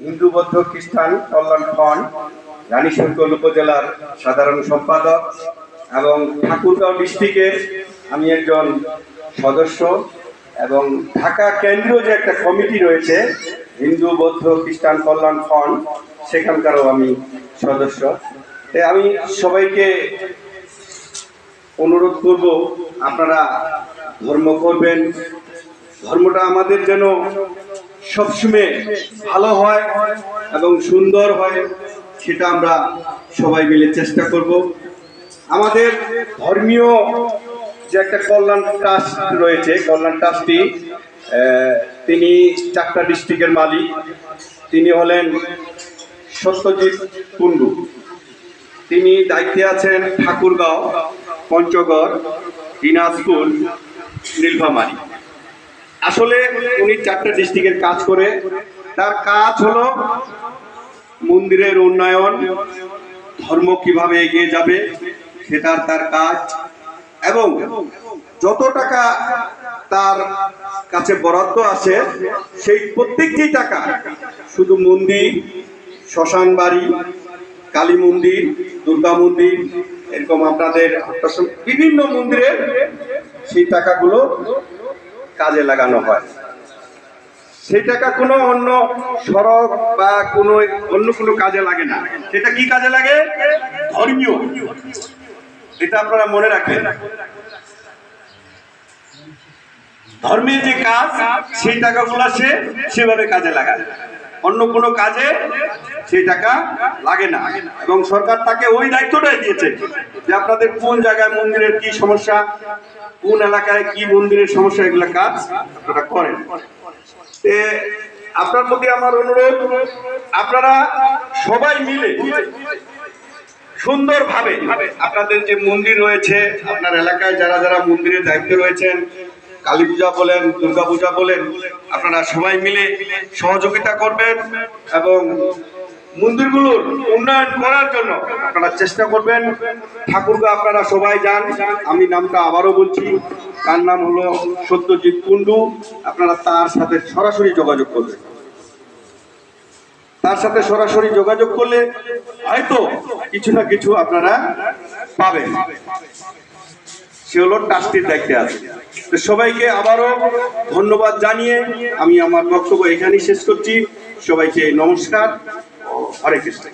হিন্দু বৌদ্ধ খ্রিস্টান কল্যাণ ফ্রন্ট রানীশঙ্কর উপজেলার সাধারণ সম্পাদক এবং ঠাকুরগাঁও ডিস্ট্রিক্টের আমি একজন সদস্য এবং ঢাকা কেন্দ্রীয় যে একটা কমিটি রয়েছে হিন্দু বৌদ্ধ খ্রিস্টান কল্যাণ ফ্রন্ট সেখানকারও আমি সদস্য। আমি সবাইকে অনুরোধ করব আপনারা ধর্ম করবেন, ধর্মটা আমাদের যেন সবসময় ভালো হয় এবং সুন্দর হয় সেটা আমরা সবাই মিলে চেষ্টা করব। আমাদের ধর্মীয় যে একটা কল্যাণ ট্রাস্ট রয়েছে, কল্যাণ ট্রাস্টটি তিনি 4টা ডিস্ট্রিক্টের মালিক। তিনি হলেন সত্যজিৎ কুণ্ডু। তিনি দায়িত্বে আছেন ঠাকুরগাঁও, পঞ্চগড়, দিনাজপুর, নীলফামারী। আসলে উনি 4টা ডিস্ট্রিক্টের কাজ করে। তার কাজ হলো মন্দিরের উন্নয়ন, ধর্ম কিভাবে এগিয়ে যাবে সেটার তার কাজ, এবং যত টাকা তার কাছে বরাদ্দ আছে সেই প্রত্যেকটি টাকা শুধু মন্দির, শ্মশান বাড়ি, কালী মন্দির, দুর্গা মন্দির, এরকম আপনাদের বিভিন্ন মন্দিরের সেই টাকাগুলো কাজে লাগানো হয়। সেই টাকা কোনো অন্য সড়ক বা কোনো অন্য কোনো কাজে লাগে না। সেটা কি কাজে লাগে? ধর্মীয়। এটা আপনারা মনে রাখবেন। ধর্মের যে কাজ সেই টাকাগুলো সেভাবে কাজে লাগায়, অন্য কোনো কাজে সেই টাকা লাগে না। এবং সরকার তাকে ওই দায়িত্বটাই দিয়েছে যে আপনাদের কোন জায়গায় মন্দিরের কি সমস্যা, কোন এলাকায় কি মন্দিরের সমস্যা, এগুলা কাজ আপনারা করেন। আপনার প্রতি আমার অনুরোধ, আপনারা সবাই মিলে সুন্দরভাবে আপনাদের যে মন্দির রয়েছে, আপনার এলাকায় যারা যারা মন্দিরের দায়িত্বে রয়েছেন, কালী পূজা বলেন, দুর্গা পূজা বলেন, আপনারা সবাই মিলে সহযোগিতা করবেন এবং মন্দিরগুলোর উন্নয়ন করার জন্য আপনারা চেষ্টা করবেন। ঠাকুরগাঁও আপনারা সবাই যান, আমি নামটা আবারও বলছি, তার নাম হলো সত্যজিৎ কুণ্ডু। আপনারা তার সাথে সরাসরি যোগাযোগ করবেন। তার সাথে সরাসরি যোগাযোগ করলে হয়তো কিছু না কিছু আপনারা পাবেন। সে হলো ট্রাস্টির দায়িত্বে আছে। তো সবাইকে আবারও ধন্যবাদ জানিয়ে আমি আমার বক্তব্য এখানেই শেষ করছি। সবাইকে নমস্কার, হরে কৃষ্ণ।